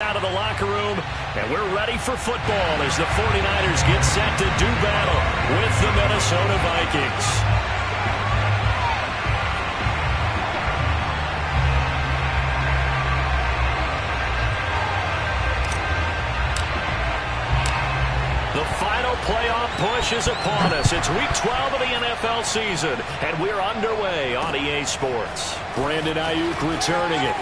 Out of the locker room, and we're ready for football as the 49ers get set to do battle with the Minnesota Vikings. The final playoff push is upon us. It's week 12 of the NFL season, and we're underway on EA Sports. Brandon Ayuk returning it.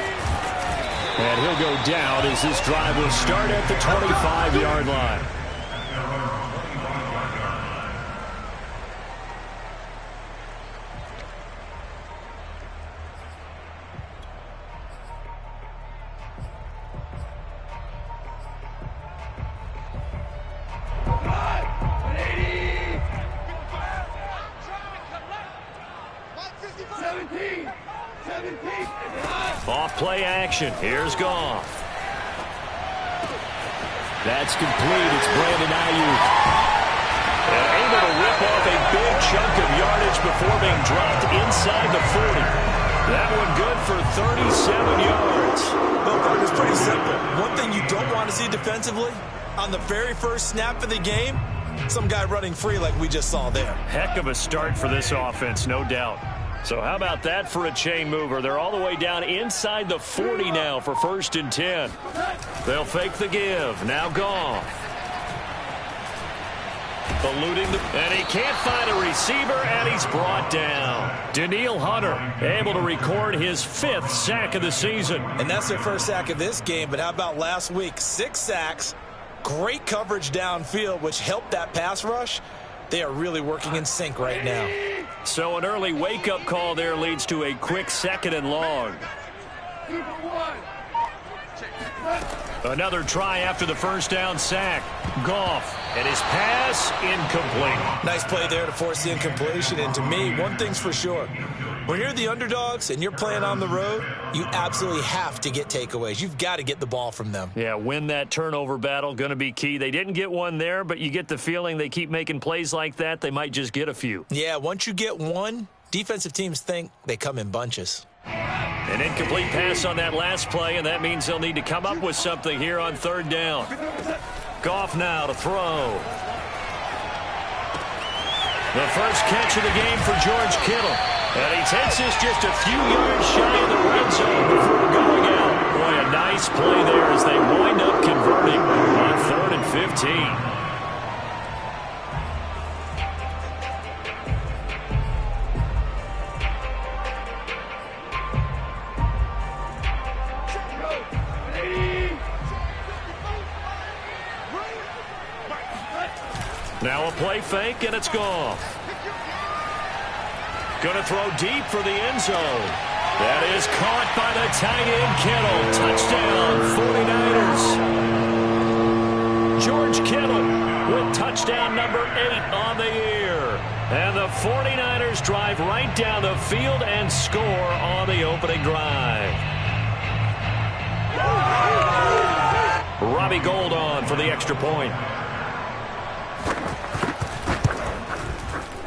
And he'll go down as this drive will start at the 25-yard line. Off play action. Here's Goff. That's complete. It's Brandon Ayuk. And able to rip off a big chunk of yardage before being dropped inside the 40. That one good for 37 yards. Well, Bart, it's pretty simple. One thing you don't want to see defensively, on the very first snap of the game, some guy running free like we just saw there. Heck of a start for this offense, no doubt. So how about that for a chain mover? They're all the way down inside the 40 now for 1st and 10. They'll fake the give. Now Goff. Eluding and he can't find a receiver, and he's brought down. Danielle Hunter able to record his 5th sack of the season. And that's their first sack of this game, but how about last week? 6 sacks, great coverage downfield, which helped that pass rush. They are really working in sync right now. So an early wake-up call there leads to a quick 2nd and long. Another try after the first down sack. Goff, and his pass incomplete. Nice play there to force the incompletion. And to me, one thing's for sure. When you're the underdogs and you're playing on the road, you absolutely have to get takeaways. You've got to get the ball from them. Yeah, win that turnover battle, going to be key. They didn't get one there, but you get the feeling they keep making plays like that, they might just get a few. Yeah, once you get one, defensive teams think they come in bunches. An incomplete pass on that last play, and that means they'll need to come up with something here on 3rd down. Goff now to throw. The first catch of the game for George Kittle. And he takes this just a few yards shy of the red zone before going out. Boy, a nice play there as they wind up converting on 3rd and 15. Now a play fake, and it's Goff. Going to throw deep for the end zone. That is caught by the tight end, Kittle. Touchdown, 49ers. George Kittle with touchdown number 8 on the year. And the 49ers drive right down the field and score on the opening drive. Robbie Gould on for the extra point.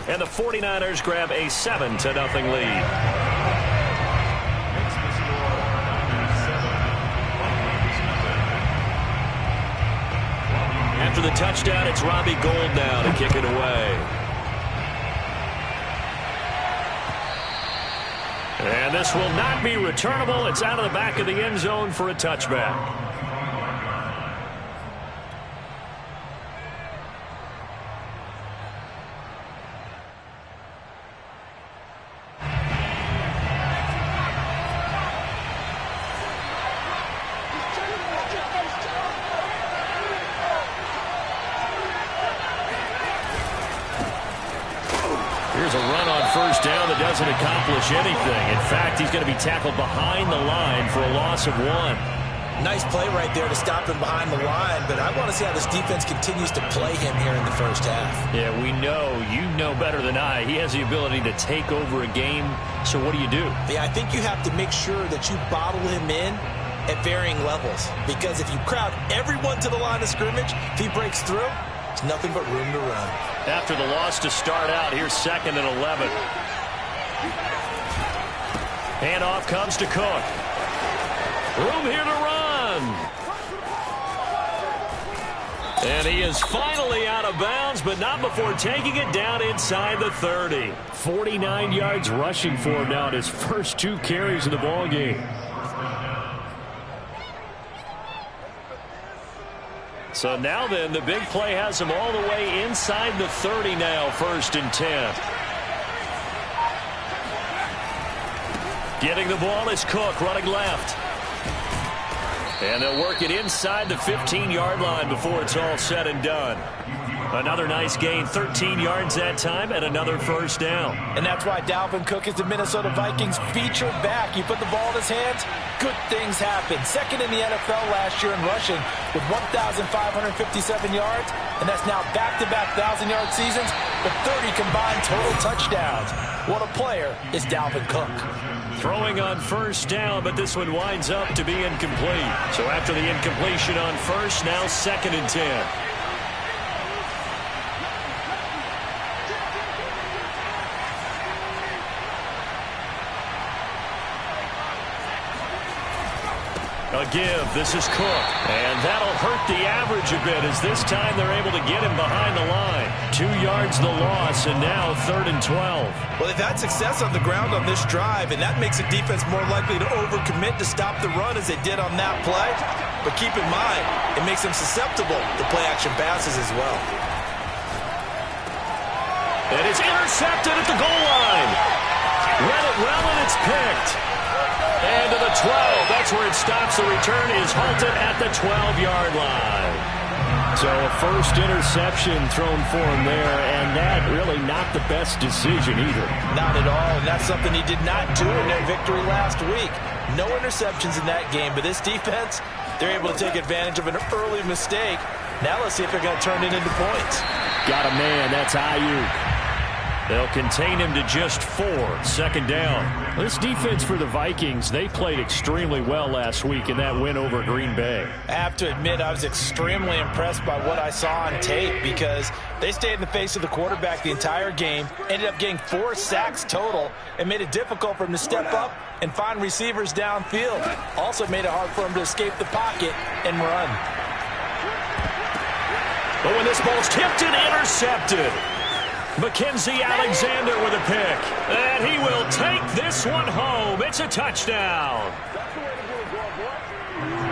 And the 49ers grab a 7-0 lead. After the touchdown, it's Robbie Gould now to kick it away. And this will not be returnable. It's out of the back of the end zone for a touchback. Here's a run on 1st down that doesn't accomplish anything. In fact, he's going to be tackled behind the line for a loss of 1. Nice play right there to stop him behind the line, but I want to see how this defense continues to play him here in the first half. Yeah, we know. You know better than I. He has the ability to take over a game, so what do you do? Yeah, I think you have to make sure that you bottle him in at varying levels, because if you crowd everyone to the line of scrimmage, if he breaks through, there's nothing but room to run. After the loss to start out, here's 2nd and 11. Handoff comes to Cook. Room here to run. And he is finally out of bounds, but not before taking it down inside the 30. 49 yards rushing for him now in his first 2 carries of the ballgame. So now then, the big play has him all the way inside the 30 now, 1st and 10. Getting the ball is Cook, running left. And they'll work it inside the 15-yard line before it's all said and done. Another nice gain, 13 yards that time, and another 1st down. And that's why Dalvin Cook is the Minnesota Vikings featured back. You put the ball in his hands, good things happen. 2nd in the NFL last year in rushing with 1,557 yards, and that's now back-to-back 1,000-yard seasons with 30 combined total touchdowns. What a player is Dalvin Cook. Throwing on 1st down, but this one winds up to be incomplete. So after the incompletion on 1st, now 2nd and 10. A give. This is Cook. And that'll hurt the average a bit as this time they're able to get him behind the line. 2 yards the loss, and now 3rd and 12. Well, they've had success on the ground on this drive, and that makes a defense more likely to overcommit to stop the run as they did on that play. But keep in mind, it makes them susceptible to play-action passes as well. And it's intercepted at the goal line. Read it well, and it's picked. And to the 12. That's where it stops. The return is halted at the 12-yard line. So a 1st interception thrown for him there, and that really not the best decision either. Not at all, and that's something he did not do in their victory last week. No interceptions in that game, but this defense, they're able to take advantage of an early mistake. Now let's see if they're going to turn it into points. Got a man. That's Ayuk. They'll contain him to just 4. 2nd down. This defense for the Vikings, they played extremely well last week in that win over Green Bay. I have to admit, I was extremely impressed by what I saw on tape because they stayed in the face of the quarterback the entire game, ended up getting 4 sacks total, and made it difficult for him to step up and find receivers downfield. Also made it hard for him to escape the pocket and run. But when this ball's tipped and intercepted, Mackenzie Alexander with a pick. And he will take this one home. It's a touchdown.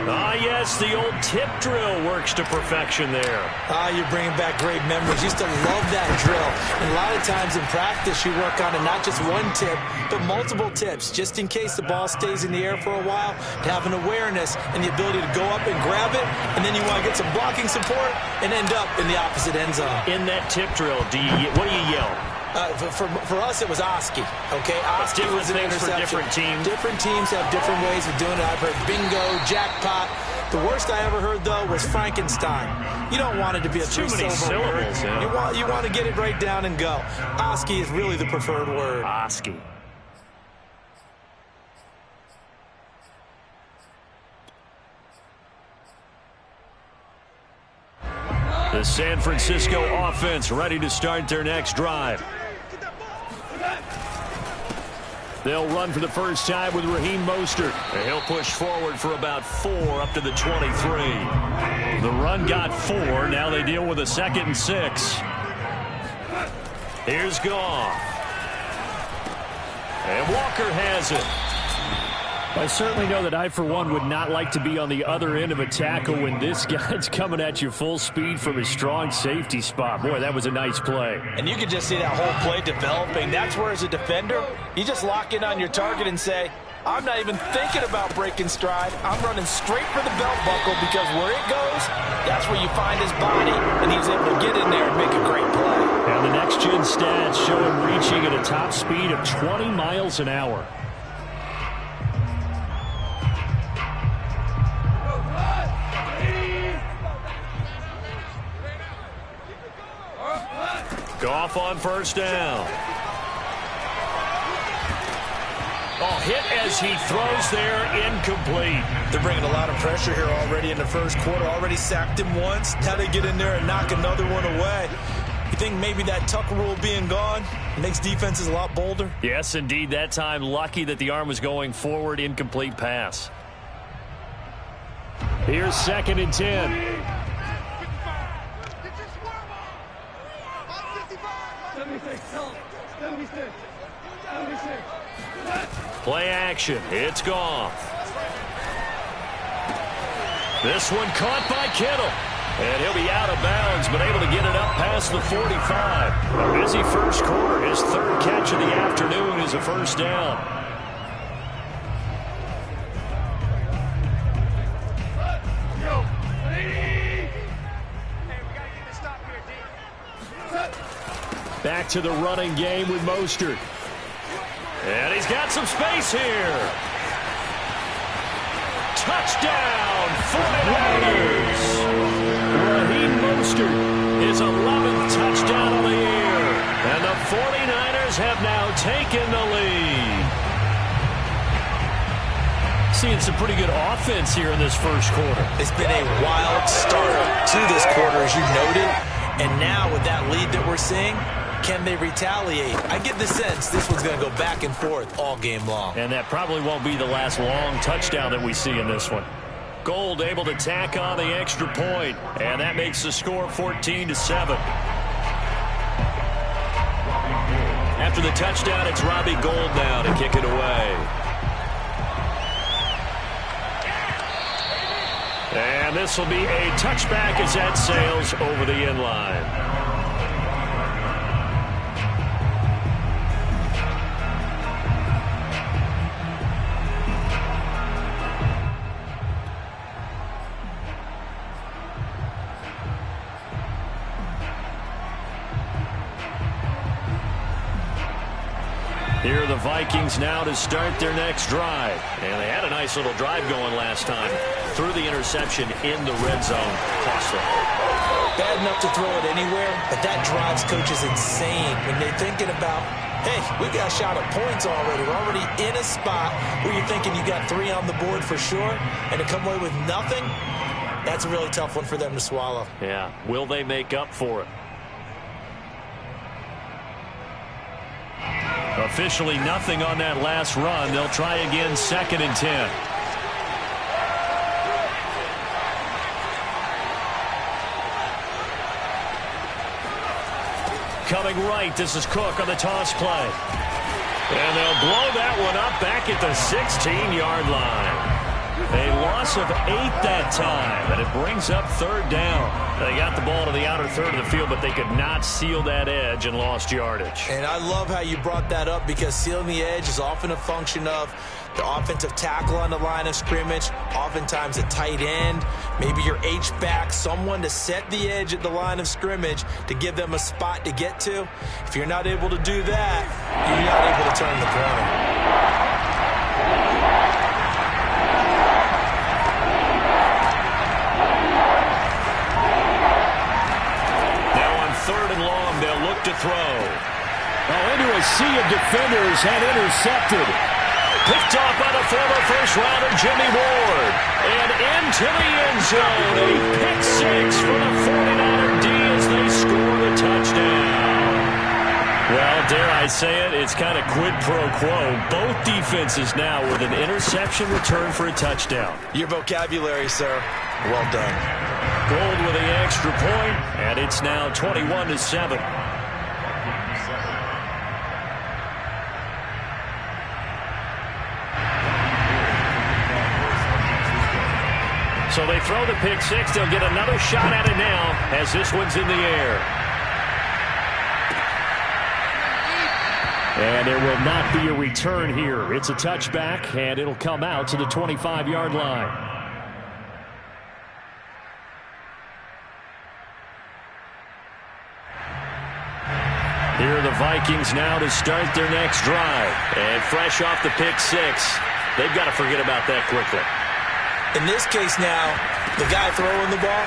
Ah, yes, the old tip drill works to perfection there. You're bringing back great memories. Used to love that drill. And a lot of times in practice, you work on it, not just one tip, but multiple tips, just in case the ball stays in the air for a while, to have an awareness and the ability to go up and grab it, and then you want to get some blocking support and end up in the opposite end zone. In that tip drill, what do you yell? For us, it was Oski. Okay, Oski was an interception. For different teams. Different teams have different ways of doing it. I've heard bingo, jackpot. The worst I ever heard, though, was Frankenstein. You don't want it to be a three-syllable word. Yeah. You want to get it right down and go. Oski is really the preferred word. Oski. The San Francisco offense ready to start their next drive. They'll run for the first time with Raheem Mostert. And he'll push forward for about 4 up to the 23. The run got 4. Now they deal with a 2nd and 6. Here's Goff. And Walker has it. I certainly know that I, for one, would not like to be on the other end of a tackle when this guy's coming at you full speed from his strong safety spot. Boy, that was a nice play. And you can just see that whole play developing. That's where, as a defender, you just lock in on your target and say, I'm not even thinking about breaking stride. I'm running straight for the belt buckle because where it goes, that's where you find his body, and he's able to get in there and make a great play. And the next-gen stats show him reaching at a top speed of 20 miles an hour. Goff on first down. Oh, hit as he throws there, incomplete. They're bringing a lot of pressure here already in the first quarter. Already sacked him once. Now they get in there and knock another one away. You think maybe that tuck rule being gone makes defenses a lot bolder? Yes, indeed. That time, lucky that the arm was going forward, incomplete pass. Here's 2nd and 10. Play action. It's gone. This one caught by Kittle. And he'll be out of bounds, but able to get it up past the 45. A busy first quarter. His third catch of the afternoon is a first down. Back to the running game with Mostert. And he's got some space here. Touchdown, 49ers. Raheem Mostert, his 11th touchdown of the year. And the 49ers have now taken the lead. Seeing some pretty good offense here in this first quarter. It's been a wild start to this quarter, as you noted. And now with that lead that we're seeing, can they retaliate? I get the sense this one's going to go back and forth all game long. And that probably won't be the last long touchdown that we see in this one. Gold able to tack on the extra point, and that makes the score 14-7. After the touchdown, it's Robbie Gould now to kick it away. And this will be a touchback as that sails over the end line. Here are the Vikings now to start their next drive. And they had a nice little drive going last time. Threw the interception in the red zone. Costly. Bad enough to throw it anywhere, but that drives coaches insane when they're thinking about, hey, we got a shot at points already. We're already in a spot where you're thinking you got 3 on the board for sure, and to come away with nothing, that's a really tough one for them to swallow. Yeah. Will they make up for it? Officially nothing on that last run. They'll try again, 2nd and 10. Coming right, this is Cook on the toss play. And they'll blow that one up back at the 16-yard line. A loss of 8 that time, and it brings up 3rd down. They got the ball to the outer third of the field, but they could not seal that edge and lost yardage. And I love how you brought that up, because sealing the edge is often a function of the offensive tackle on the line of scrimmage, oftentimes a tight end, maybe your H-back, someone to set the edge at the line of scrimmage to give them a spot to get to. If you're not able to do that, you're not able to turn the corner. To throw. Into a sea of defenders and intercepted. Picked off by the former first-rounder Jimmy Ward. And into the end zone. A pick 6 for the 49er D as they score the touchdown. Well, dare I say it, it's kind of quid pro quo. Both defenses now with an interception return for a touchdown. Your vocabulary, sir. Well done. Gold with the extra point, and it's now 21-7. So they throw the pick 6. They'll get another shot at it now as this one's in the air. And there will not be a return here. It's a touchback, and it'll come out to the 25-yard line. Here are the Vikings now to start their next drive. And fresh off the pick 6, they've got to forget about that quickly. In this case now, the guy throwing the ball,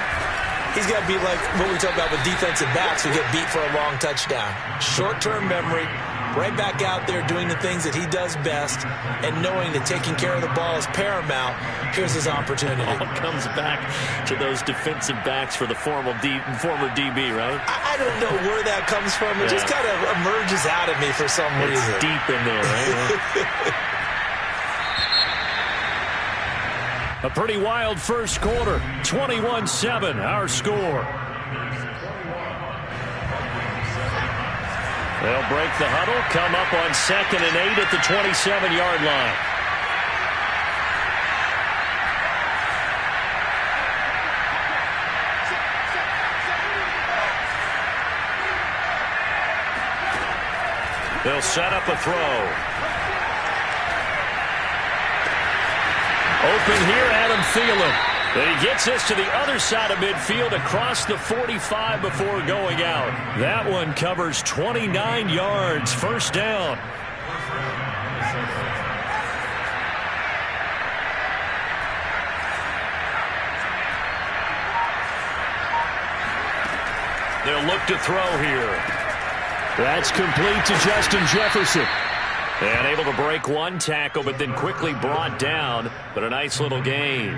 he's got to be like what we talk about with defensive backs who get beat for a long touchdown. Short-term memory, right back out there doing the things that he does best, and knowing that taking care of the ball is paramount. Here's his opportunity. All comes back to those defensive backs for the former DB, right? I don't know where that comes from. It just kind of emerges out of me for some reason. It's deep in there, right? A pretty wild first quarter. 21-7, our score. They'll break the huddle, come up on 2nd and 8 at the 27-yard line. They'll set up a throw. Open here, Adam Thielen. And he gets this to the other side of midfield across the 45 before going out. That one covers 29 yards. First down. They'll look to throw here. That's complete to Justin Jefferson. And able to break one tackle, but then quickly brought down. But a nice little gain.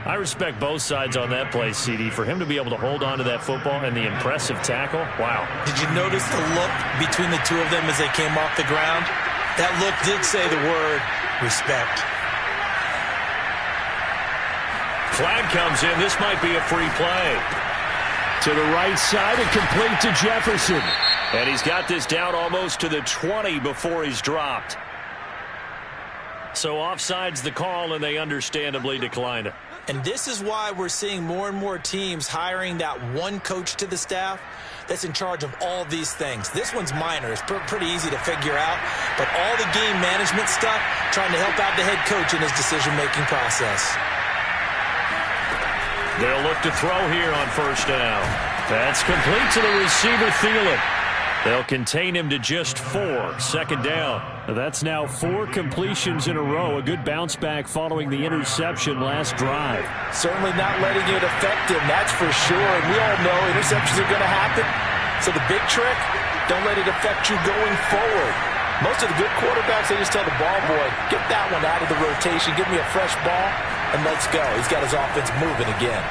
I respect both sides on that play, CD. For him to be able to hold on to that football and the impressive tackle, wow. Did you notice the look between the two of them as they came off the ground? That look did say the word respect. Flag comes in. This might be a free play. To the right side and complete to Jefferson. And he's got this down almost to the 20 before he's dropped. So offside's the call, and they understandably declined it. And this is why we're seeing more and more teams hiring that one coach to the staff that's in charge of all these things. This one's minor. It's pretty easy to figure out. But all the game management stuff, trying to help out the head coach in his decision-making process. They'll look to throw here on first down. That's complete to the receiver, Thielen. They'll contain him to just 4. Second down. That's now 4 completions in a row. A good bounce back following the interception last drive. Certainly not letting it affect him, that's for sure. And we all know interceptions are going to happen. So the big trick, don't let it affect you going forward. Most of the good quarterbacks, they just tell the ball boy, get that one out of the rotation, give me a fresh ball, and let's go. He's got his offense moving again.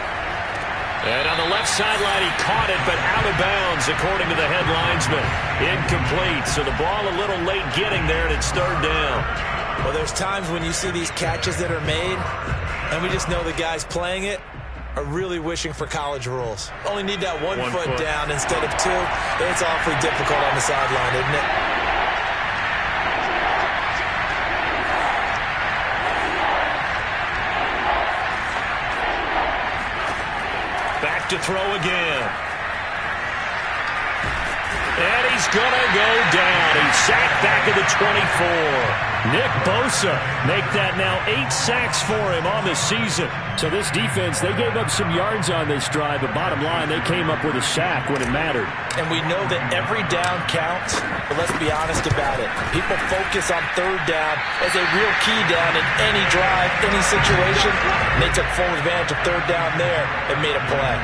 And on the left sideline, he caught it, but out of bounds, according to the head linesman. Incomplete, so the ball a little late getting there, and it's third down. Well, there's times when you see these catches that are made, and we just know the guys playing it are really wishing for college rules. Only need that one foot down instead of 2. It's awfully difficult on the sideline, isn't it? To throw again. And he's going to go down. He's sacked back at the 24. Nick Bosa make that now 8 sacks for him on the season. So this defense, they gave up some yards on this drive, but bottom line, they came up with a sack when it mattered. And we know that every down counts, but let's be honest about it. People focus on third down as a real key down in any drive, any situation. And they took full advantage of third down there and made a play.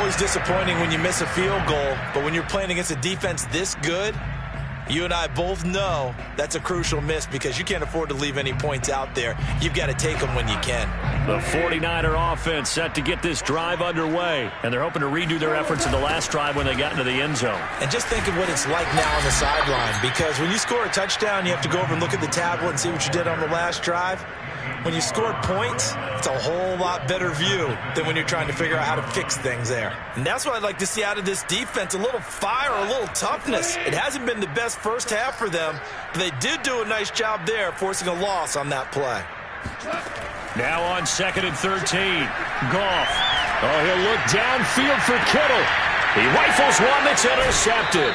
Always disappointing when you miss a field goal, but when you're playing against a defense this good, you and I both know that's a crucial miss because you can't afford to leave any points out there. You've got to take them when you can. The 49er offense set to get this drive underway, and they're hoping to redo their efforts in the last drive when they got into the end zone. And just think of what it's like now on the sideline, because when you score a touchdown, you have to go over and look at the tablet and see what you did on the last drive. When you scored points, it's a whole lot better view than when you're trying to figure out how to fix things there. And that's what I'd like to see out of this defense, a little fire, a little toughness. It hasn't been the best first half for them, but they did do a nice job there, forcing a loss on that play. Now on 2nd and 13, Goff. Oh, he'll look downfield for Kittle. He rifles one that's intercepted.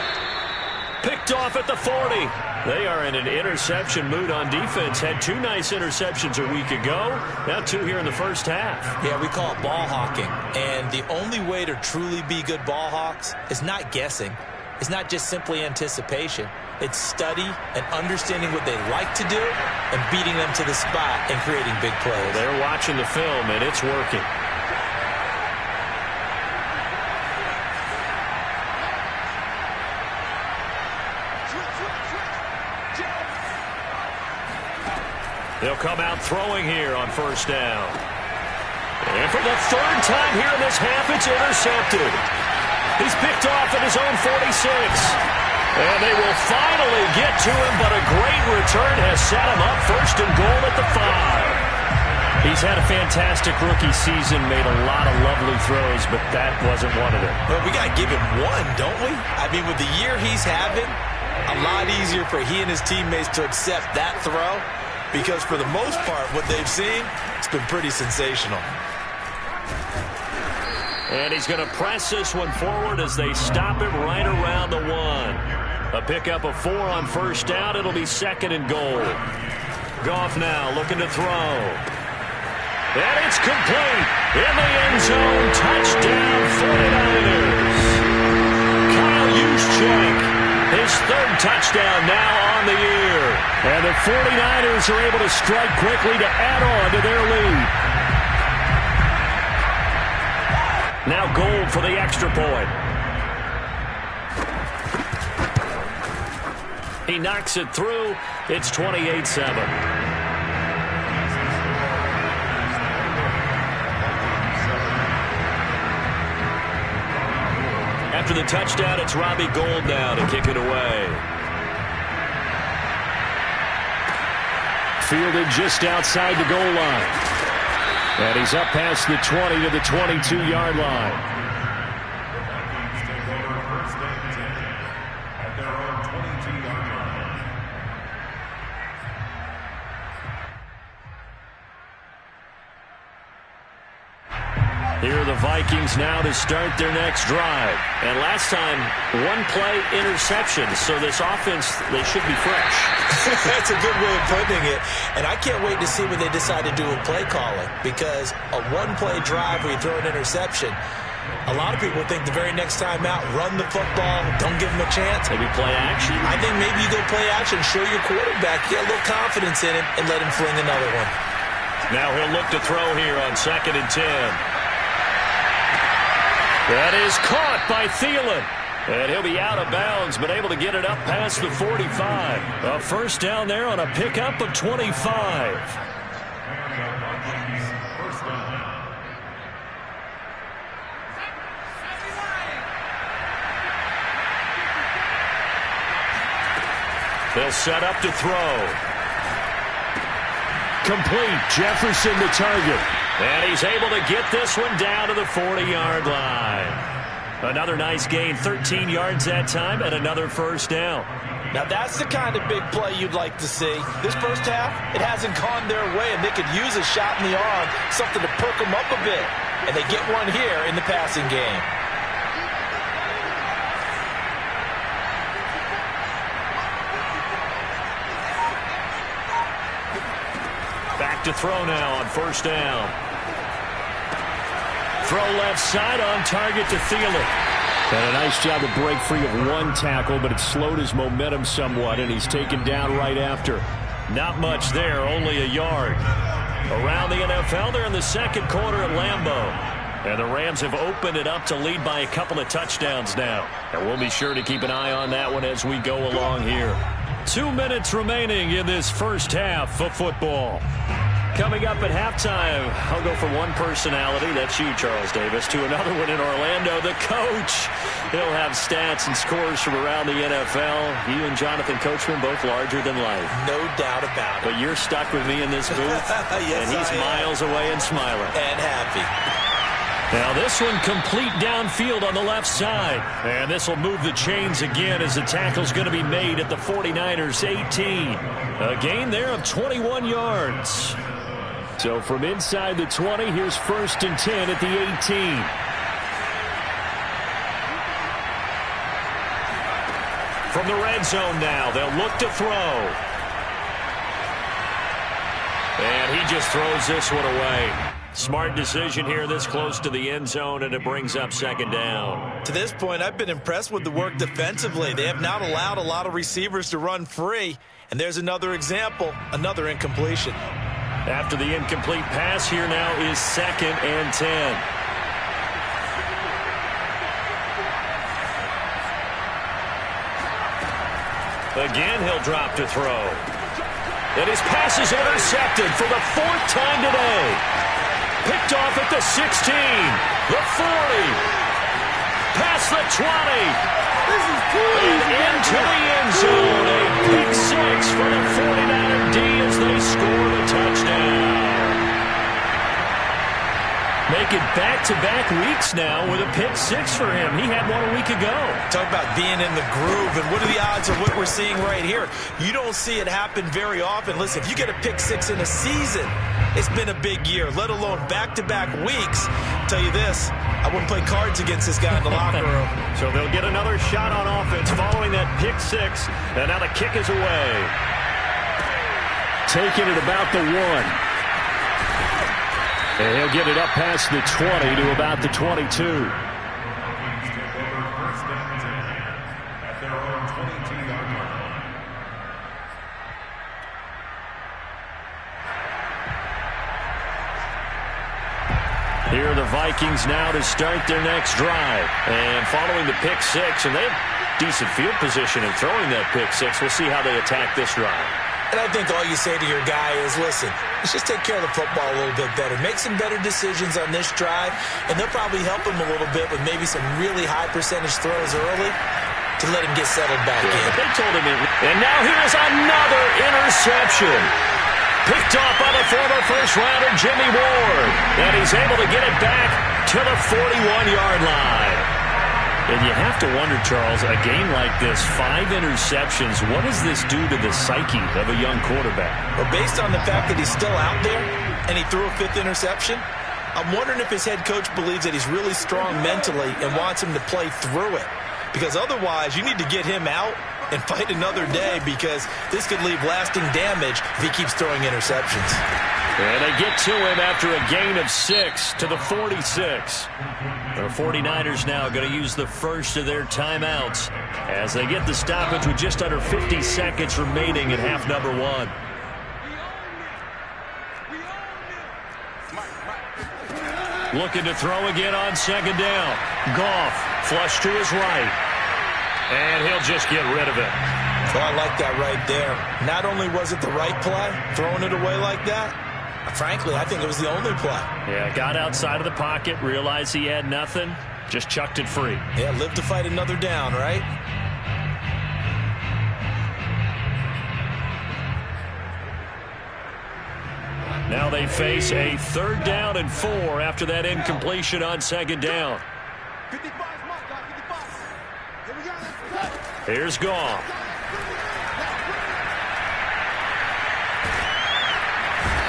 Picked off at the 40. They are in an interception mood on defense. Had 2 nice interceptions a week ago. Now 2 here in the first half. Yeah, we call it ball hawking. And the only way to truly be good ball hawks is not guessing. It's not just simply anticipation. It's study and understanding what they like to do and beating them to the spot and creating big plays. They're watching the film, and it's working. They'll come out throwing here on first down. And for the 3rd time here in this half, it's intercepted. He's picked off at his own 46. And they will finally get to him, but a great return has set him up 1st and goal at the 5. He's had a fantastic rookie season, made a lot of lovely throws, but that wasn't one of them. Well, we got to give him one, don't we? I mean, with the year he's having, a lot easier for he and his teammates to accept that throw because for the most part, what they've seen, it's been pretty sensational. And he's going to press this one forward as they stop it right around the 1. A pickup of 4 on first down. It'll be 2nd and goal. Goff now looking to throw. And it's complete. In the end zone. Touchdown 49ers. Kyle Juszczyk. His 3rd touchdown now on the year. And the 49ers are able to strike quickly to add on to their lead. Now Gold for the extra point. He knocks it through. It's 28-7. After the touchdown, it's Robbie Gould now to kick it away. Fielded just outside the goal line. And he's up past the 20 to the 22-yard line. Here are the Vikings now to start their next drive. And last time, 1-play interception. So this offense, they should be fresh. That's a good way of putting it. And I can't wait to see what they decide to do with play calling. Because a 1-play drive where you throw an interception, a lot of people think the very next time out, run the football, don't give them a chance. Maybe play action. I think maybe you go play action, show your quarterback, get a little confidence in him, and let him fling another one. Now he'll look to throw here on 2nd and 10. That is caught by Thielen. And he'll be out of bounds, but able to get it up past the 45. A first down there on a pickup of 25. They'll set up to throw. Complete. Jefferson the target. And he's able to get this one down to the 40-yard line. Another nice gain, 13 yards that time, and another first down. Now that's the kind of big play you'd like to see. This first half, it hasn't gone their way, and they could use a shot in the arm, something to perk them up a bit. And they get one here in the passing game. Back to throw now on first down. Throw left side on target to Thielen. And a nice job to break free of one tackle, but it slowed his momentum somewhat, and he's taken down right after. Not much there, only a yard. Around the NFL, they're in the second quarter at Lambeau. And the Rams have opened it up to lead by a couple of touchdowns now. And we'll be sure to keep an eye on that one as we go along here. 2 minutes remaining in this first half of football. Coming up at halftime, I'll go from one personality, that's you, Charles Davis, to another one in Orlando, the coach. He'll have stats and scores from around the NFL. You and Jonathan Coachman, both larger than life. No doubt about it. But you're stuck with me in this booth, yes, and he's miles away and smiling. And happy. Now this one complete downfield on the left side. And this will move the chains again as the tackle's going to be made at the 49ers 18. A gain there of 21 yards. So from inside the 20, here's 1st and 10 at the 18. From the red zone now, they'll look to throw. And he just throws this one away. Smart decision here this close to the end zone, and it brings up 2nd down. To this point, I've been impressed with the work defensively. They have not allowed a lot of receivers to run free. And there's another example, another incompletion. After the incomplete pass, here now is 2nd and 10. Again, he'll drop to throw. And his pass is intercepted for the 4th time today. Picked off at the 16, the 40, past the 20, and into the end zone. A pick 6 for the 49er D as they score the touchdown. Making back-to-back weeks now with a pick six for him. He had one a week ago. Talk about being in the groove, and what are the odds of what we're seeing right here? You don't see it happen very often. Listen, if you get a pick six in a season, it's been a big year, let alone back-to-back weeks. I'll tell you this, I wouldn't play cards against this guy in the locker room. So they'll get another shot on offense following that pick six, and now the kick is away. Taking it about the 1. And he'll get it up past the 20 to about the 22. Here are the Vikings now to start their next drive. And following the pick six, and they have decent field position in throwing that pick six. We'll see how they attack this drive. And I think all you say to your guy is, listen, let's just take care of the football a little bit better. Make some better decisions on this drive, and they'll probably help him a little bit with maybe some really high percentage throws early to let him get settled back in. They told him it. And now here's another interception. Picked off by the former first-rounder Jimmy Ward. And he's able to get it back to the 41-yard line. And you have to wonder, Charles, a game like this, 5 interceptions, what does this do to the psyche of a young quarterback? Well, based on the fact that he's still out there and he threw a 5th interception, I'm wondering if his head coach believes that he's really strong mentally and wants him to play through it. Because otherwise, you need to get him out and fight another day, because this could leave lasting damage if he keeps throwing interceptions. And they get to him after a gain of 6 to the 46. The 49ers now going to use the first of their timeouts as they get the stoppage with just under 50 seconds remaining in half number 1. Looking to throw again on second down. Goff flush to his right. And he'll just get rid of it. Oh, I like that right there. Not only was it the right play, throwing it away like that, frankly, I think it was the only play. Yeah, got outside of the pocket, realized he had nothing, just chucked it free. Yeah, live to fight another down, right? Now they face a 3rd down and 4 after that incompletion on second down. Here's Goff.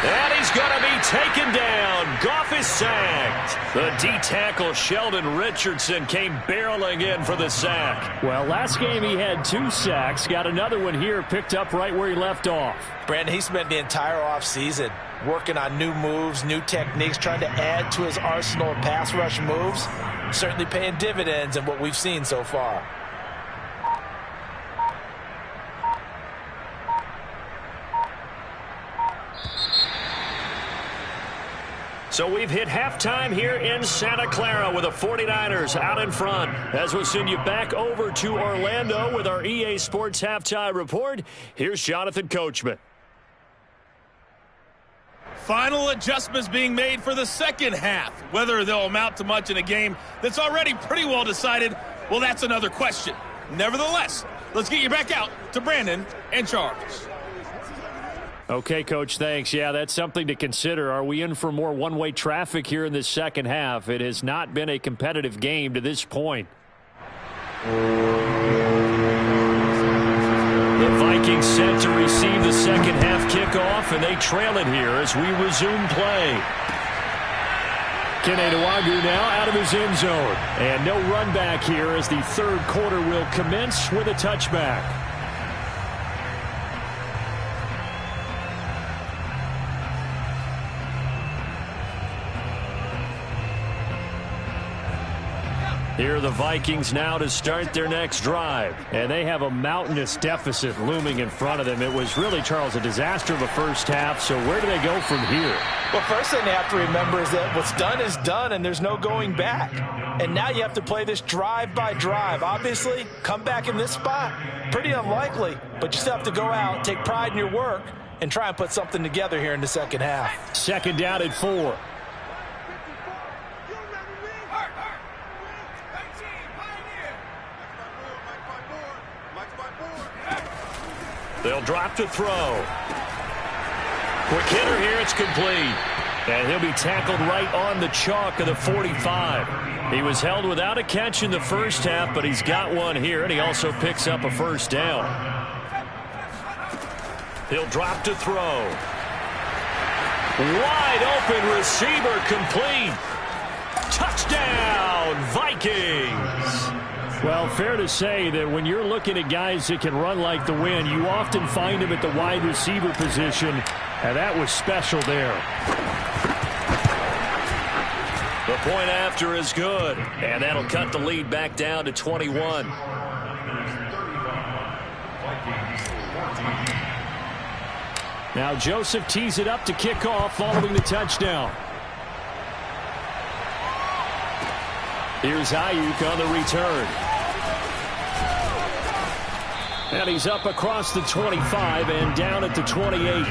And he's going to be taken down. Goff is sacked. The D-tackle Sheldon Richardson came barreling in for the sack. Well, last game he had 2 sacks. Got another one here, picked up right where he left off. Brandon, he spent the entire offseason working on new moves, new techniques, trying to add to his arsenal of pass rush moves. Certainly paying dividends in what we've seen so far. So we've hit halftime here in Santa Clara with the 49ers out in front. As we'll send you back over to Orlando with our EA Sports Halftime Report, here's Jonathan Coachman. Final adjustments being made for the second half. Whether they'll amount to much in a game that's already pretty well decided, well, that's another question. Nevertheless, let's get you back out to Brandon and Charles. Okay, Coach, thanks. Yeah, that's something to consider. Are we in for more one-way traffic here in this second half? It has not been a competitive game to this point. The Vikings set to receive the second half kickoff, and they trail it here as we resume play. Kene Nwangwu now out of his end zone. And no run back here as the 3rd quarter will commence with a touchback. Here are the Vikings now to start their next drive. And they have a mountainous deficit looming in front of them. It was really, Charles, a disaster of the first half. So where do they go from here? Well, first thing they have to remember is that what's done is done, and there's no going back. And now you have to play this drive by drive. Obviously, come back in this spot, pretty unlikely. But you still have to go out, take pride in your work, and try and put something together here in the second half. Second down at 4. They'll drop to throw. Quick hitter here. It's complete. And he'll be tackled right on the chalk of the 45. He was held without a catch in the first half, but he's got one here, and he also picks up a first down. He'll drop to throw. Wide open receiver complete. Touchdown, Vikings. Well, fair to say that when you're looking at guys that can run like the wind, you often find them at the wide receiver position, and that was special there. The point after is good, and that'll cut the lead back down to 21. Now Joseph tees it up to kick off following the touchdown. Here's Ayuk on the return. And he's up across the 25 and down at the 28.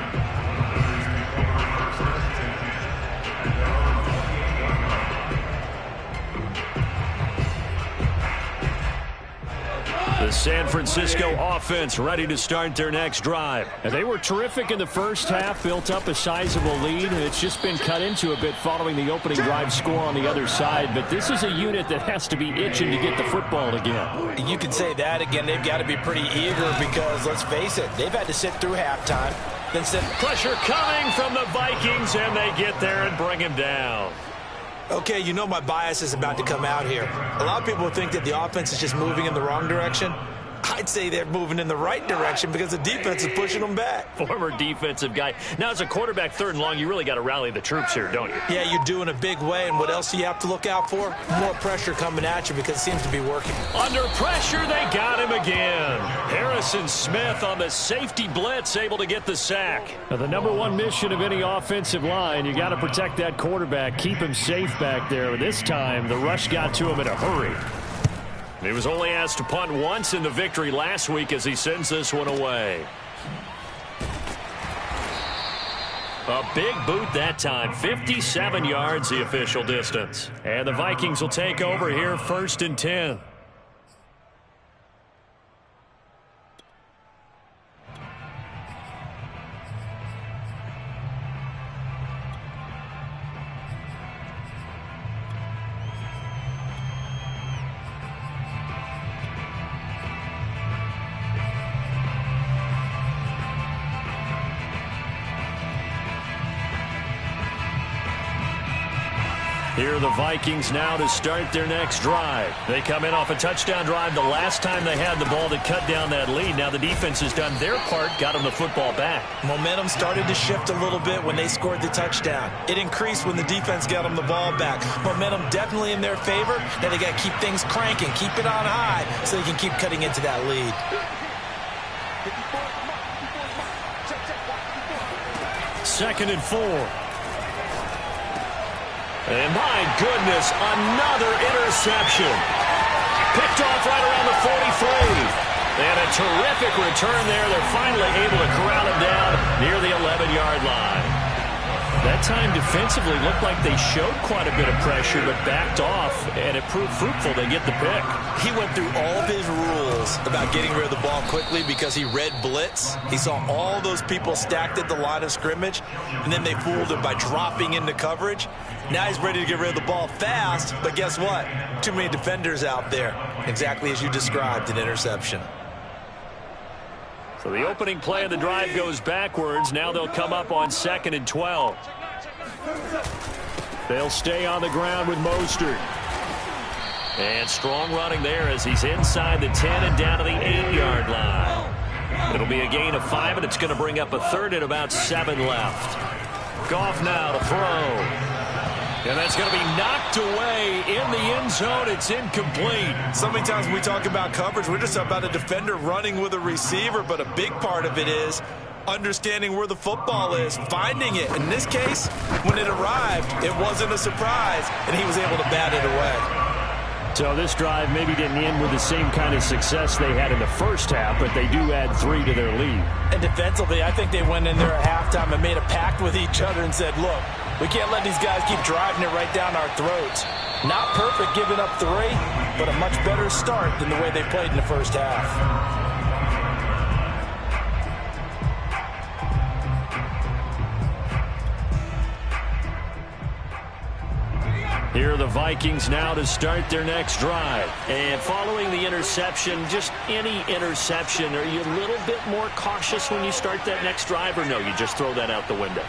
The San Francisco offense ready to start their next drive. And they were terrific in the first half, built up a sizable lead, and it's just been cut into a bit following the opening drive score on the other side. But this is a unit that has to be itching to get the football again. You can say that again. They've got to be pretty eager because, let's face it, they've had to sit through halftime. Then sit. Pressure coming from the Vikings, and they get there and bring him down. Okay, you know my bias is about to come out here. A lot of people think that the offense is just moving in the wrong direction. I'd say they're moving in the right direction because the defense is pushing them back. Former defensive guy. Now, as a quarterback, 3rd and long, you really got to rally the troops here, don't you? Yeah, you do in a big way. And what else do you have to look out for? More pressure coming at you because it seems to be working. Under pressure, they got him again. Harrison Smith on the safety blitz, able to get the sack. Now, the #1 mission of any offensive line, you got to protect that quarterback, keep him safe back there. This time, the rush got to him in a hurry. He was only asked to punt once in the victory last week as he sends this one away. A big boot that time. 57 yards the official distance. And the Vikings will take over here 1st and 10. Here are the Vikings now to start their next drive. They come in off a touchdown drive the last time they had the ball to cut down that lead. Now the defense has done their part, got them the football back. Momentum started to shift a little bit when they scored the touchdown. It increased when the defense got them the ball back. Momentum definitely in their favor. Now they got to keep things cranking, keep it on high so they can keep cutting into that lead. Second and 4. And my goodness, another interception. Picked off right around the 43. And a terrific return there. They're finally able to corral him down near the 11-yard line. That time defensively looked like they showed quite a bit of pressure but backed off, and it proved fruitful. They get the pick. He went through all of his rules about getting rid of the ball quickly because he read blitz. He saw all those people stacked at the line of scrimmage, and then they fooled him by dropping into coverage. Now he's ready to get rid of the ball fast, but guess what? Too many defenders out there. Exactly as you described, an interception. So the opening play of the drive goes backwards. Now they'll come up on 2nd and 12. They'll stay on the ground with Mostert. And strong running there as he's inside the 10 and down to the 8-yard line. It'll be a gain of 5, and it's going to bring up a 3rd and about 7 left. Goff now to throw. And that's going to be knocked away in the end zone. It's incomplete. So many times when we talk about coverage, we're just about a defender running with a receiver, but a big part of it is understanding where the football is, finding it. In this case, when it arrived, it wasn't a surprise, and he was able to bat it away. So this drive maybe didn't end with the same kind of success they had in the first half, but they do add 3 to their lead. And defensively, I think they went in there at halftime and made a pact with each other and said, look, we can't let these guys keep driving it right down our throats. Not perfect giving up 3, but a much better start than the way they played in the first half. Here are the Vikings now to start their next drive. And following the interception, just any interception, are you a little bit more cautious when you start that next drive, or no, you just throw that out the window?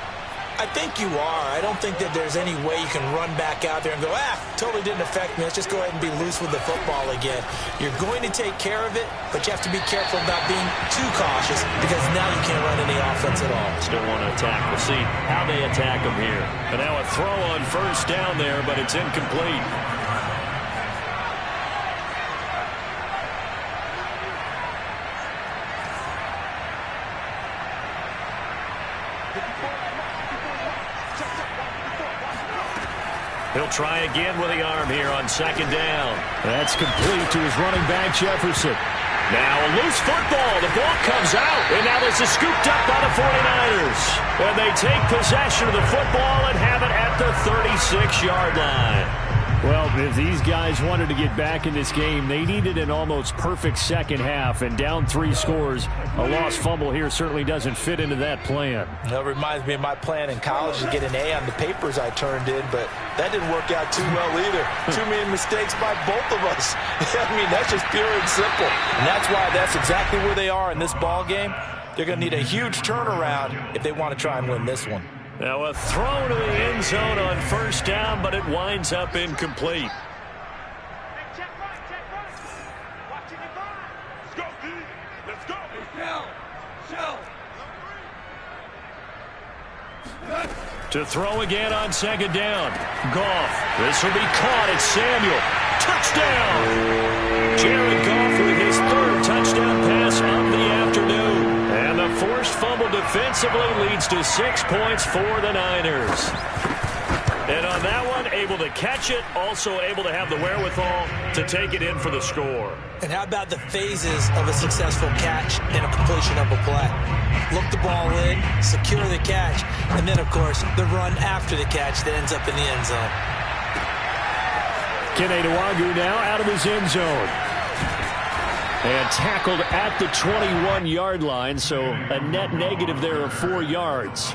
I think you are. I don't think that there's any way you can run back out there and go, totally didn't affect me. Let's just go ahead and be loose with the football again. You're going to take care of it, but you have to be careful about being too cautious because now you can't run any offense at all. Still want to attack. We'll see how they attack them here. And now a throw on first down there, but it's incomplete. He'll try again with the arm here on second down. That's complete to his running back, Jefferson. Now a loose football. The ball comes out. And now this is scooped up by the 49ers. And they take possession of the football and have it at the 36-yard line. Well, if these guys wanted to get back in this game, they needed an almost perfect second half. And down 3 scores, a lost fumble here certainly doesn't fit into that plan. That reminds me of my plan in college to get an A on the papers I turned in, but that didn't work out too well either. Too many mistakes by both of us. I mean, that's just pure and simple. And that's why that's exactly where they are in this ball game. They're going to need a huge turnaround if they want to try and win this one. Now a throw to the end zone on first down, but it winds up incomplete. To throw again on second down. Goff. This will be caught. It's Samuel. Touchdown! Jared Goff with his 3rd touchdown pass of the afternoon. And the forced fumble defensively leads to 6 points for the Niners. And on that one, able to catch it, also able to have the wherewithal to take it in for the score. And how about the phases of a successful catch and a completion of a play? Look the ball in, secure the catch, and then, of course, the run after the catch that ends up in the end zone. Kene Nwagu now out of his end zone. And tackled at the 21-yard line, so a net negative there of 4 yards.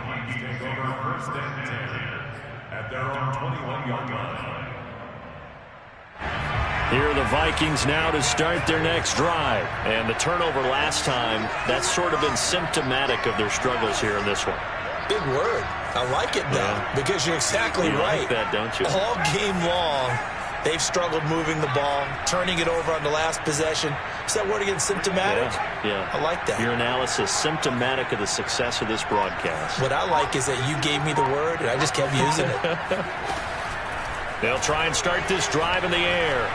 Here are the Vikings now to start their next drive. And the turnover last time, that's sort of been symptomatic of their struggles here in this one. Big word. I like it, though, because you're exactly right. You like that, don't you? All game long, they've struggled moving the ball, turning it over on the last possession. Is that word again, symptomatic? Yeah. I like that. Your analysis, symptomatic of the success of this broadcast. What I like is that you gave me the word, and I just kept using it. They'll try and start this drive in the air.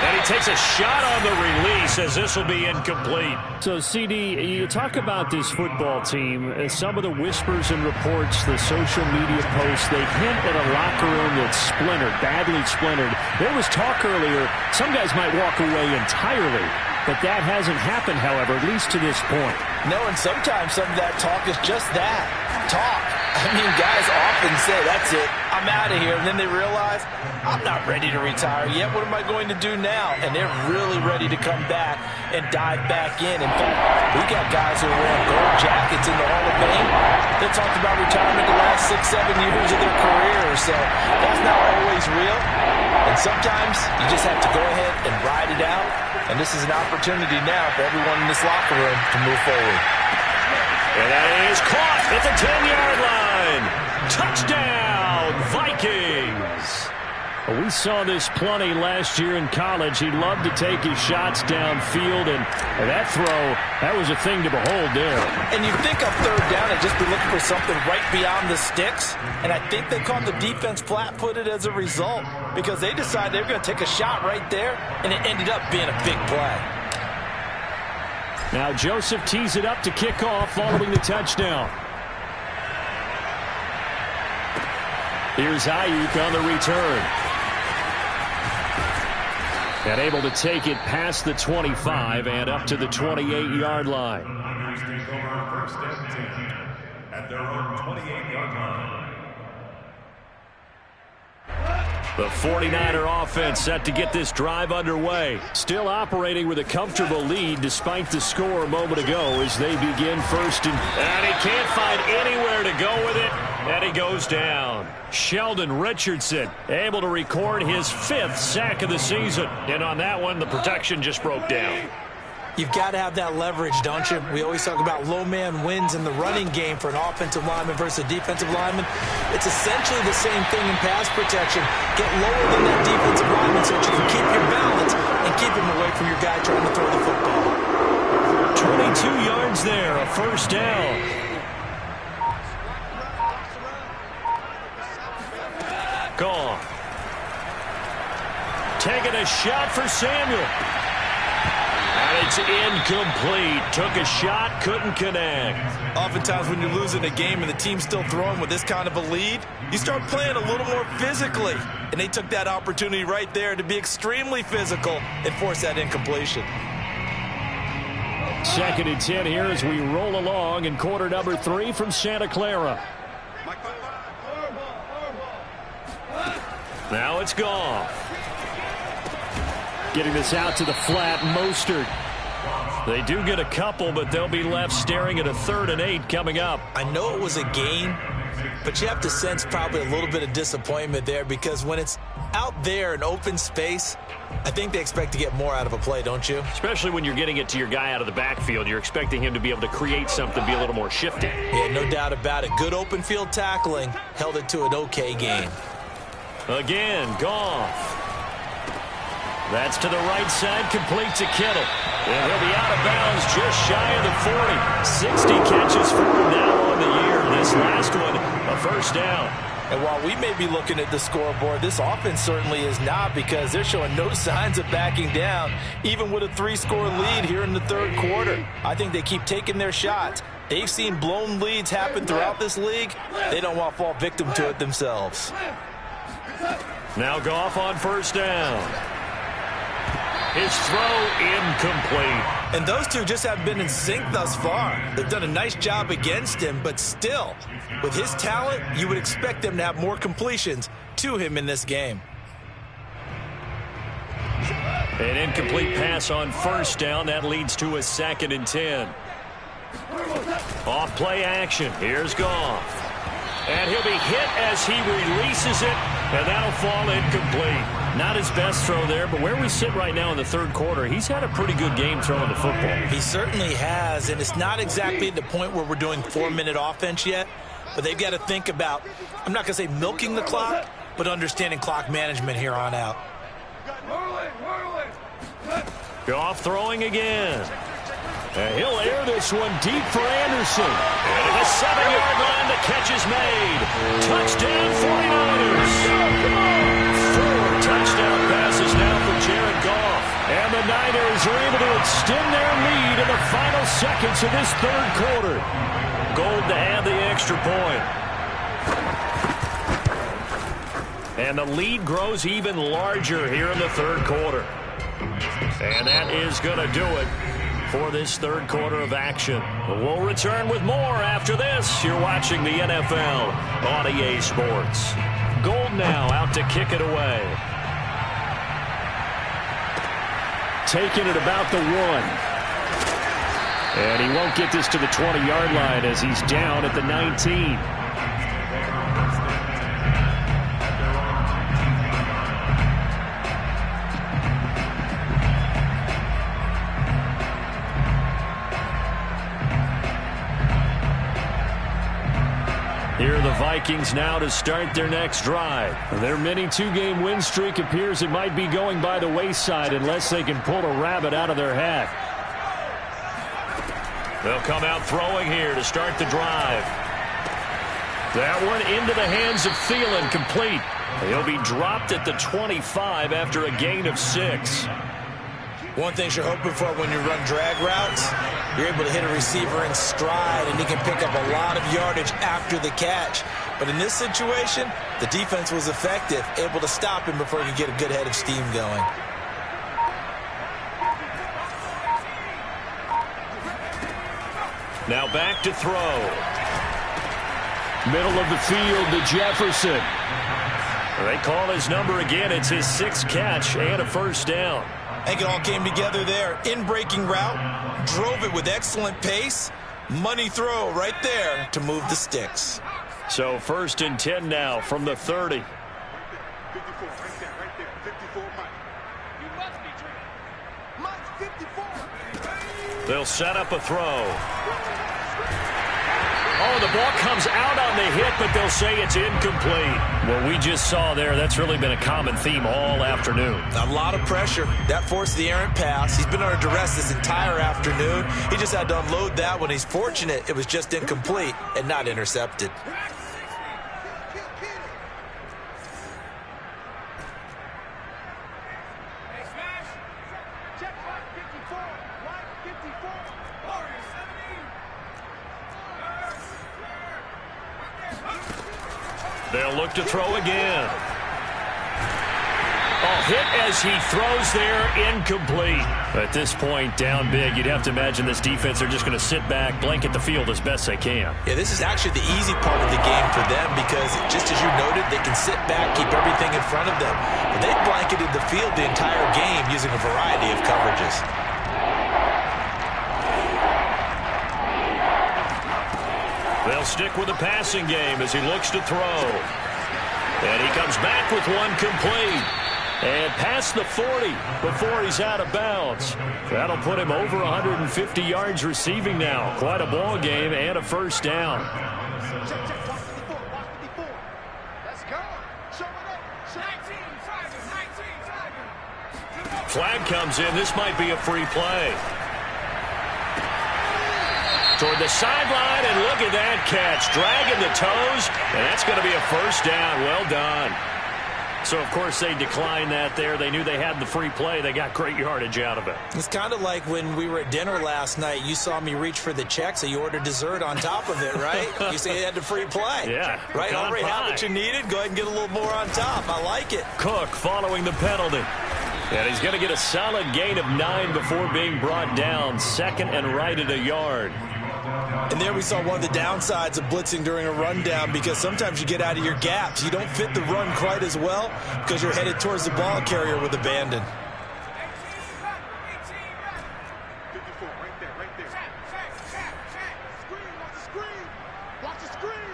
And he takes a shot on the release as this will be incomplete. So, CD, you talk about this football team. Some of the whispers and reports, the social media posts, they hint at a locker room that's splintered, badly splintered. There was talk earlier, some guys might walk away entirely. But that hasn't happened, however, at least to this point. No, and sometimes some of that talk is just that, talk. I mean, guys often say, that's it, I'm out of here. And then they realize, I'm not ready to retire yet. What am I going to do now? And they're really ready to come back and dive back in. In fact, we got guys who are wearing gold jackets in the Hall of Fame that talked about retirement the last 6-7 years of their career. So that's not always real. And sometimes you just have to go ahead and ride it out. And this is an opportunity now for everyone in this locker room to move forward. And that is caught at the 10-yard line. Touchdown, Vikings. We saw this plenty last year in college. He loved to take his shots downfield, and that throw, that was a thing to behold there. And you think on third down and just be looking for something right beyond the sticks, and I think they caught the defense flat-footed as a result because they decided they were going to take a shot right there, and it ended up being a big play. Now Joseph tees it up to kick off following the touchdown. Here's Ayuk on the return. And able to take it past the 25 and up to the 28-yard line. At their own 28-yard line. The 49er offense set to get this drive underway. Still operating with a comfortable lead despite the score a moment ago as they begin first and he can't find anywhere to go with it. And he goes down. Sheldon Richardson able to record his 5th sack of the season. And on that one, the protection just broke down. You've got to have that leverage, don't you? We always talk about low man wins in the running game for an offensive lineman versus a defensive lineman. It's essentially the same thing in pass protection. Get lower than that defensive lineman so that you can keep your balance and keep him away from your guy trying to throw the football. 22 yards there, a first down. Gone. Taking a shot for Samuel. And it's incomplete. Took a shot, couldn't connect. Oftentimes when you're losing a game and the team's still throwing with this kind of a lead, you start playing a little more physically. And they took that opportunity right there to be extremely physical and force that incompletion. 2nd and 10 here as we roll along in quarter number 3 from Santa Clara. Now it's gone. Getting this out to the flat, Mostert. They do get a couple, but they'll be left staring at a 3rd and 8 coming up. I know it was a gain, but you have to sense probably a little bit of disappointment there because when it's out there in open space, I think they expect to get more out of a play, don't you? Especially when you're getting it to your guy out of the backfield. You're expecting him to be able to create something, be a little more shifty. Yeah, no doubt about it. Good open field tackling held it to an okay gain. Again, Goff. That's to the right side, complete to Kittle. And he'll be out of bounds just shy of the 40. 60 catches for him now on the year. This last one, a first down. And while we may be looking at the scoreboard, this offense certainly is not because they're showing no signs of backing down, even with a 3-score lead here in the 3rd quarter. I think they keep taking their shots. They've seen blown leads happen throughout this league. They don't want to fall victim to it themselves. Now Goff on first down. His throw incomplete. And those two just haven't been in sync thus far. They've done a nice job against him, but still, with his talent, you would expect them to have more completions to him in this game. An incomplete pass on first down. That leads to a 2nd and 10. Off play action. Here's Goff. And he'll be hit as he releases it, and that'll fall incomplete. Not his best throw there, but where we sit right now in the 3rd quarter, he's had a pretty good game throwing the football. He certainly has, and it's not exactly at the point where we're doing 4-minute offense yet, but they've got to think about, I'm not going to say milking the clock, but understanding clock management here on out. Goff throwing again. And he'll air this one deep for Anderson. And at the 7-yard line, the catch is made. Touchdown 49ers. 4 touchdown passes now for Jared Goff. And the Niners are able to extend their lead in the final seconds of this 3rd quarter. Gold to add the extra point. And the lead grows even larger here in the 3rd quarter. And that is going to do it for this 3rd quarter of action. We'll return with more after this. You're watching the NFL on EA Sports. Gold now out to kick it away. Taking it about the 1. And he won't get this to the 20-yard line as he's down at the 19. Here are the Vikings now to start their next drive. Their mini 2-game win streak appears it might be going by the wayside unless they can pull a rabbit out of their hat. They'll come out throwing here to start the drive. That one into the hands of Thielen, complete. He'll be dropped at the 25 after a gain of 6. One thing you're hoping for when you run drag routes, you're able to hit a receiver in stride, and he can pick up a lot of yardage after the catch. But in this situation, the defense was effective, able to stop him before he could get a good head of steam going. Now back to throw. Middle of the field to Jefferson. They call his number again. It's his 6th catch and a first down. I think it all came together there. In-breaking route, drove it with excellent pace. Money throw right there to move the sticks. So 1st and 10 now from the 30. 54, right there, 54, Mike. You must be drinking. Mike, 54. They'll set up a throw. Oh, the ball comes out on the hit, but they'll say it's incomplete. What we just saw there, that's really been a common theme all afternoon. A lot of pressure. That forced the errant pass. He's been under duress this entire afternoon. He just had to unload that one. He's fortunate it was just incomplete and not intercepted. They'll look to throw again. Oh, hit as he throws there, incomplete. At this point, down big, you'd have to imagine this defense are just going to sit back, blanket the field as best they can. Yeah, this is actually the easy part of the game for them because, just as you noted, they can sit back, keep everything in front of them. But they blanketed the field the entire game using a variety of coverages. They'll stick with the passing game as he looks to throw. And he comes back with one complete. And past the 40 before he's out of bounds. That'll put him over 150 yards receiving now. Quite a ball game and a first down. Flag comes in. This might be a free play. Toward the sideline, and look at that catch. Dragging the toes, and that's going to be a first down. Well done. So, of course, they declined that there. They knew they had the free play. They got great yardage out of it. It's kind of like when we were at dinner last night. You saw me reach for the check, so you ordered dessert on top of it, right? You say you had the free play. Yeah. Right? Already had what you needed. Go ahead and get a little more on top. I like it. Cook following the penalty. And he's going to get a solid gain of 9 before being brought down. 2nd and right at a yard. And there we saw one of the downsides of blitzing during a rundown because sometimes you get out of your gaps. You don't fit the run quite as well because you're headed towards the ball carrier with abandon. 54, right there. Screen, watch the screen.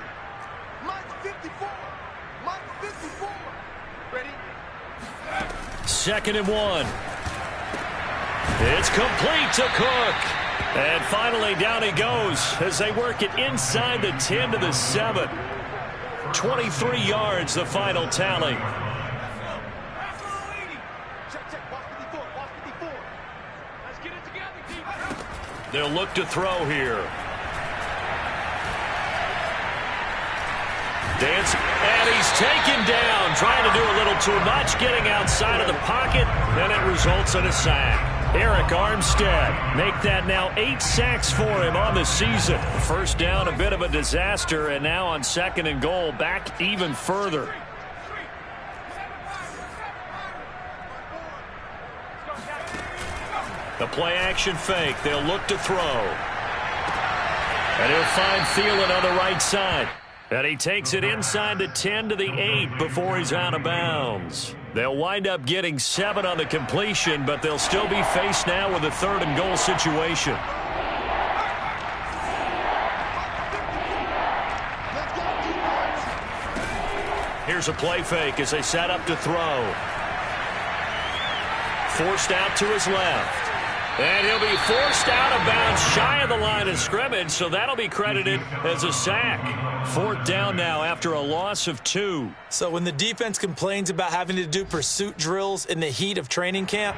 Mike, 54. Mike, 54. Ready? 2nd and 1. It's complete to Cook. And finally, down he goes as they work it inside the 10 to the 7. 23 yards, the final tally. They'll look to throw here. Dance, and he's taken down, trying to do a little too much, getting outside of the pocket, and it results in a sack. Eric Armstead make that now 8 sacks for him on the season. First down, a bit of a disaster, and now on 2nd and goal, back even further. The play action fake. They'll look to throw. And he'll find Thielen on the right side. And he takes it inside the 10 to the 8 before he's out of bounds. They'll wind up getting 7 on the completion, but they'll still be faced now with a 3rd and goal situation. Here's a play fake as they set up to throw. Forced out to his left. And he'll be forced out of bounds shy of the line of scrimmage, so that'll be credited as a sack. 4th down now after a loss of 2. So when the defense complains about having to do pursuit drills in the heat of training camp,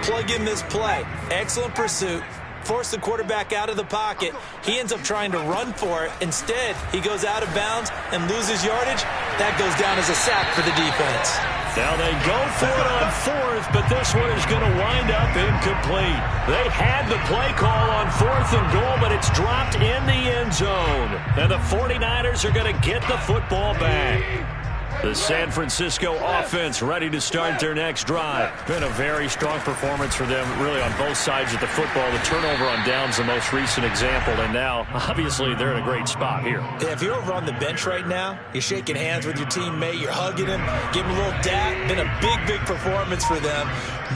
plug in this play. Excellent pursuit. Force the quarterback out of the pocket. He ends up trying to run for it. Instead, he goes out of bounds and loses yardage. That goes down as a sack for the defense. Now they go for it on 4th, but this one is going to wind up incomplete. They had the play call on 4th and goal, but it's dropped in the end zone. And the 49ers are going to get the football back. The San Francisco offense ready to start their next drive. Been a very strong performance for them, really, on both sides of the football. The turnover on downs, the most recent example, and now, obviously, they're in a great spot here. Yeah, if you're over on the bench right now, you're shaking hands with your teammate, you're hugging him, giving him a little dap. Been a big, big performance for them.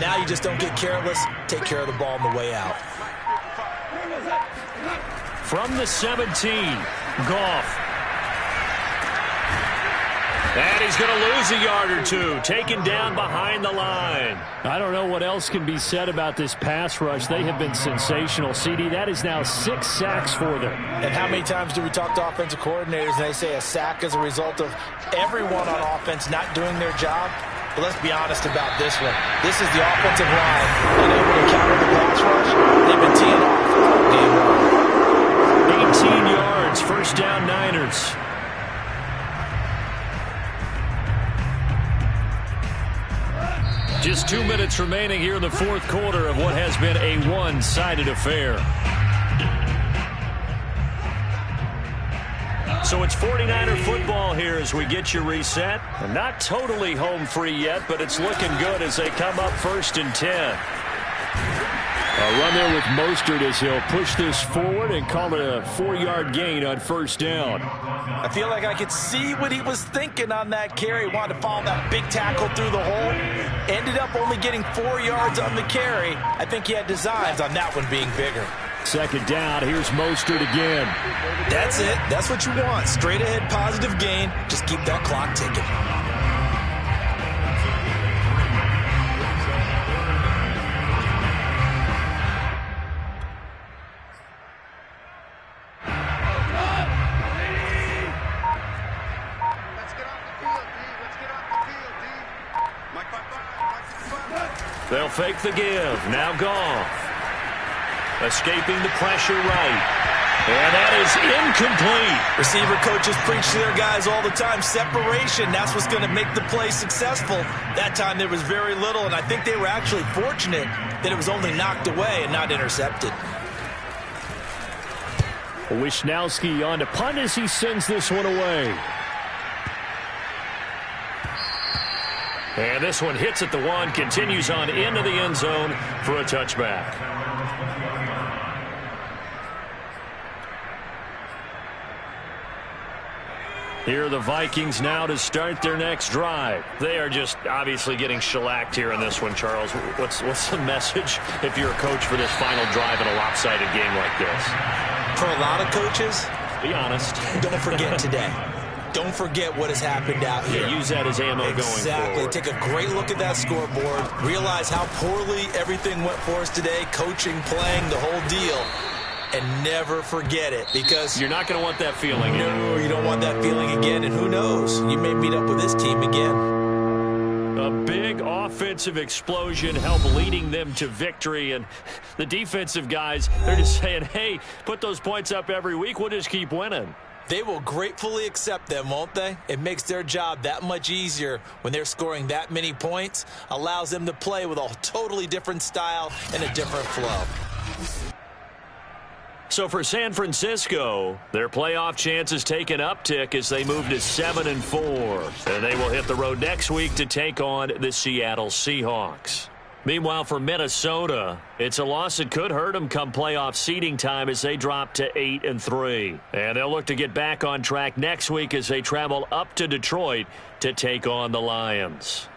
Now you just don't get careless. Take care of the ball on the way out. From the 17, Goff. And he's going to lose a yard or two, taken down behind the line. I don't know what else can be said about this pass rush. They have been sensational, CD. That is now 6 sacks for them. And how many times do we talk to offensive coordinators and they say a sack is a result of everyone on offense not doing their job? But let's be honest about this one. This is the offensive line unable to counter the pass rush. They've been teeing off game 1. 18 yards, first down Niners. Just 2 minutes remaining here in the fourth quarter of what has been a one-sided affair. So it's 49er football here as we get you reset. Not totally home free yet, but it's looking good as they come up 1st and 10. A run there with Mostert as he'll push this forward and call it a 4-yard gain on 1st down. I feel like I could see what he was thinking on that carry. Wanted to follow that big tackle through the hole. Ended up only getting 4 yards on the carry. I think he had designs on that one being bigger. 2nd down, here's Mostert again. That's it. That's what you want. Straight ahead positive gain. Just keep that clock ticking. They'll fake the give. Now Goff. Escaping the pressure right. And that is incomplete. Receiver coaches preach to their guys all the time. Separation, that's what's going to make the play successful. That time there was very little, and I think they were actually fortunate that it was only knocked away and not intercepted. Wishnowski on to punt as he sends this one away. And this one hits at the 1, continues on into the end zone for a touchback. Here are the Vikings now to start their next drive. They are just obviously getting shellacked here in this one, Charles. What's the message if you're a coach for this final drive in a lopsided game like this? For a lot of coaches, be honest. Don't forget today. Don't forget what has happened out here. Yeah, use that as ammo going forward. Exactly. Take a great look at that scoreboard. Realize how poorly everything went for us today. Coaching, playing, the whole deal. And never forget it, because you're not going to want that feeling. No, you don't want that feeling again. And who knows? You may meet up with this team again. A big offensive explosion helped leading them to victory. And the defensive guys, they're just saying, hey, put those points up every week. We'll just keep winning. They will gratefully accept them, won't they? It makes their job that much easier when they're scoring that many points. Allows them to play with a totally different style and a different flow. So for San Francisco, their playoff chances take an uptick as they move to 7-4. And they will hit the road next week to take on the Seattle Seahawks. Meanwhile, for Minnesota, it's a loss that could hurt them come playoff seeding time as they drop to 8-3. And they'll look to get back on track next week as they travel up to Detroit to take on the Lions.